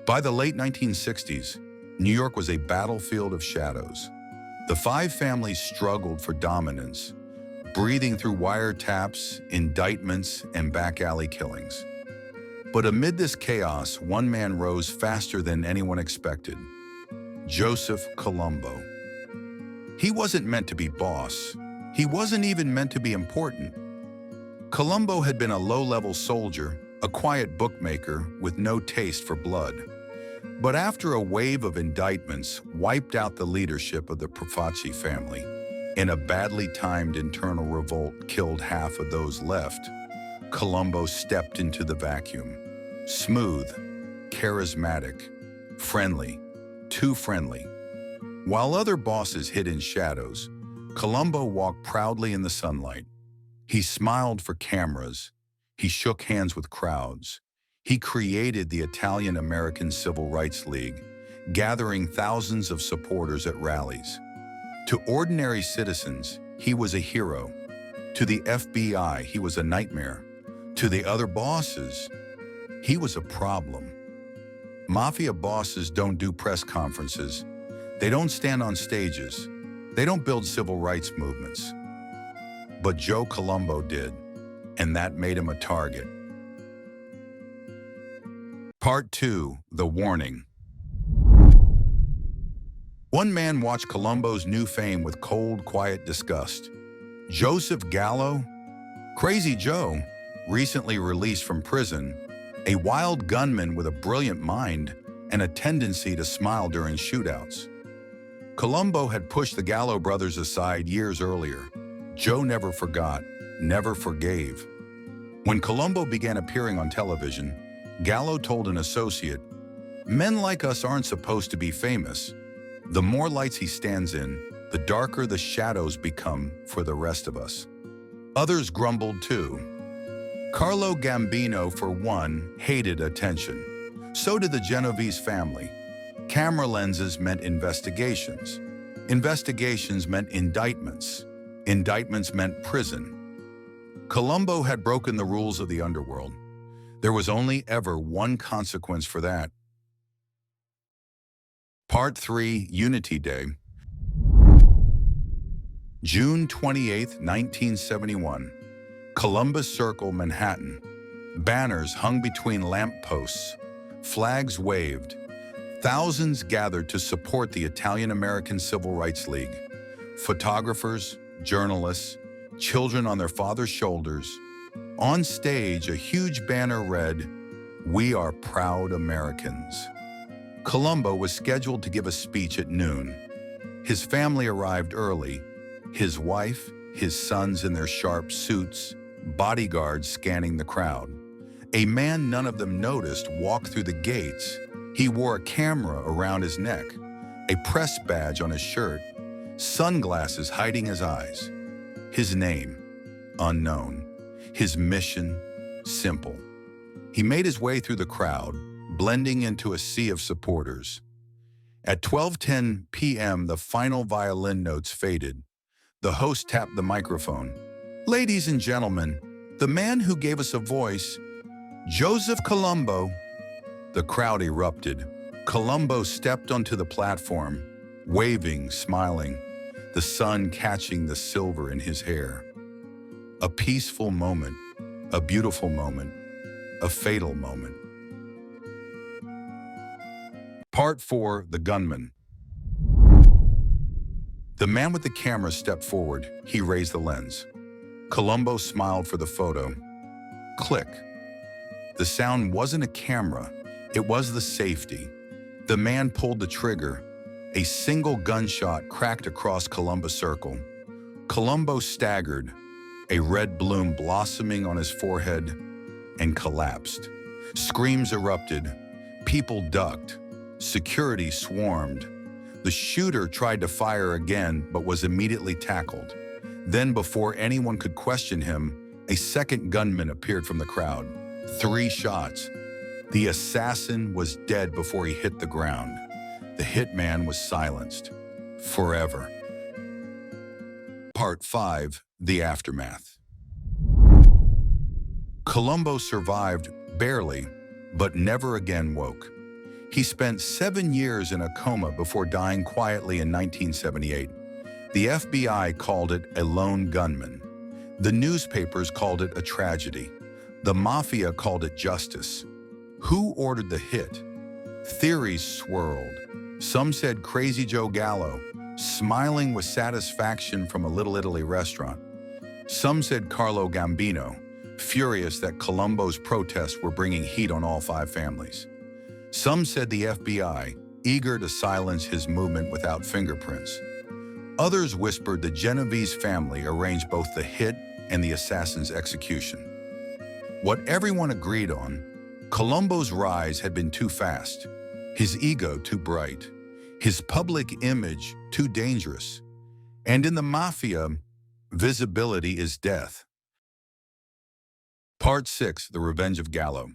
By the late 1960s, New York was a battlefield of shadows. The five families struggled for dominance, breathing through wiretaps, indictments, and back alley killings. But amid this chaos, one man rose faster than anyone expected: Joseph Colombo. He wasn't meant to be boss. He wasn't even meant to be important. Colombo had been a low-level soldier, a quiet bookmaker with no taste for blood. But after a wave of indictments wiped out the leadership of the Profaci family, and a badly timed internal revolt killed half of those left, Colombo stepped into the vacuum. Smooth, charismatic, friendly, too friendly. While other bosses hid in shadows, Colombo walked proudly in the sunlight. He smiled for cameras. He shook hands with crowds. He created the Italian-American Civil Rights League, gathering thousands of supporters at rallies. To ordinary citizens, he was a hero. To the FBI, he was a nightmare. To the other bosses, he was a problem. Mafia bosses don't do press conferences. They don't stand on stages. They don't build civil rights movements. But Joe Colombo did, and that made him a target. Part 2, The Warning. One man watched Colombo's new fame with cold, quiet disgust. Joseph Gallo, Crazy Joe, recently released from prison, a wild gunman with a brilliant mind and a tendency to smile during shootouts. Colombo had pushed the Gallo brothers aside years earlier. Joe never forgot, never forgave. When Colombo began appearing on television, Gallo told an associate, "Men like us aren't supposed to be famous. The more lights he stands in, the darker the shadows become for the rest of us." Others grumbled too. Carlo Gambino, for one, hated attention. So did the Genovese family. Camera lenses meant investigations. Investigations meant indictments. Indictments meant prison. Colombo had broken the rules of the underworld. There was only ever one consequence for that. Part 3, Unity Day. June 28, 1971. Columbus Circle, Manhattan. Banners hung between lampposts. Flags waved. Thousands gathered to support the Italian-American Civil Rights League. Photographers, journalists, children on their father's shoulders. On stage, a huge banner read, "We are proud Americans." Colombo was scheduled to give a speech at noon. His family arrived early. His wife, his sons in their sharp suits, bodyguards scanning the crowd. A man none of them noticed walked through the gates. He wore a camera around his neck, a press badge on his shirt, sunglasses hiding his eyes. His name, unknown. His mission, simple. He made his way through the crowd, blending into a sea of supporters. At 12:10 p.m., the final violin notes faded. The host tapped the microphone. "Ladies and gentlemen, the man who gave us a voice, Joseph Colombo." The crowd erupted. Colombo stepped onto the platform, waving, smiling, the sun catching the silver in his hair. A peaceful moment, a beautiful moment, a fatal moment. Part 4, The Gunman. The man with the camera stepped forward. He raised the lens. Colombo smiled for the photo. Click. The sound wasn't a camera. It was the safety. The man pulled the trigger. A single gunshot cracked across Columbus Circle. Colombo staggered, a red bloom blossoming on his forehead, and collapsed. Screams erupted. People ducked. Security swarmed. The shooter tried to fire again, but was immediately tackled. Then, before anyone could question him, a second gunman appeared from the crowd. 3 shots. The assassin was dead before he hit the ground. The hitman was silenced. Forever. Part 5, The Aftermath. Colombo survived, barely, but never again woke. He spent 7 years in a coma before dying quietly in 1978. The FBI called it a lone gunman. The newspapers called it a tragedy. The Mafia called it justice. Who ordered the hit? Theories swirled. Some said Crazy Joe Gallo, smiling with satisfaction from a Little Italy restaurant. Some said Carlo Gambino, furious that Colombo's protests were bringing heat on all 5 families. Some said the FBI, eager to silence his movement without fingerprints. Others whispered the Genovese family arranged both the hit and the assassin's execution. What everyone agreed on, Colombo's rise had been too fast, his ego too bright, his public image too dangerous. And in the Mafia, visibility is death. Part 6, The Revenge of Gallo.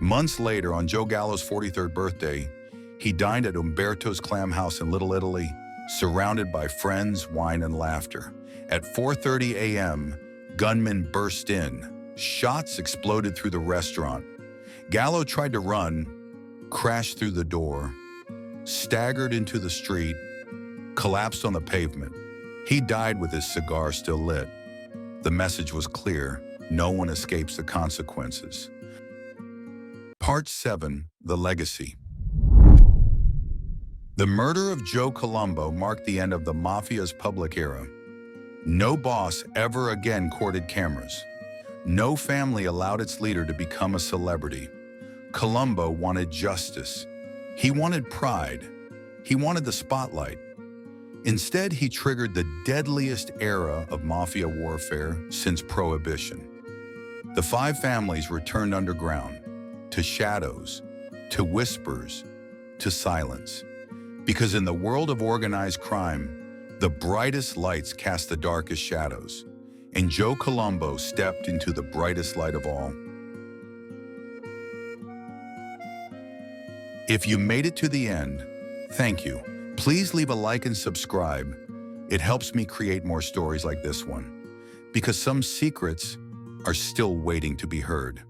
Months later, on Joe Gallo's 43rd birthday, he dined at Umberto's Clam House in Little Italy, surrounded by friends, wine, and laughter. At 4:30 a.m., gunmen burst in. Shots exploded through the restaurant. Gallo tried to run, crashed through the door, staggered into the street, collapsed on the pavement. He died with his cigar still lit. The message was clear: no one escapes the consequences. Part 7, The Legacy. The murder of Joe Colombo marked the end of the Mafia's public era. No boss ever again courted cameras. No family allowed its leader to become a celebrity. Colombo wanted justice. He wanted pride. He wanted the spotlight. Instead, he triggered the deadliest era of Mafia warfare since Prohibition. The 5 families returned underground, to shadows, to whispers, to silence. Because in the world of organized crime, the brightest lights cast the darkest shadows, and Joe Colombo stepped into the brightest light of all. If you made it to the end, thank you. Please leave a like and subscribe. It helps me create more stories like this one, because some secrets are still waiting to be heard.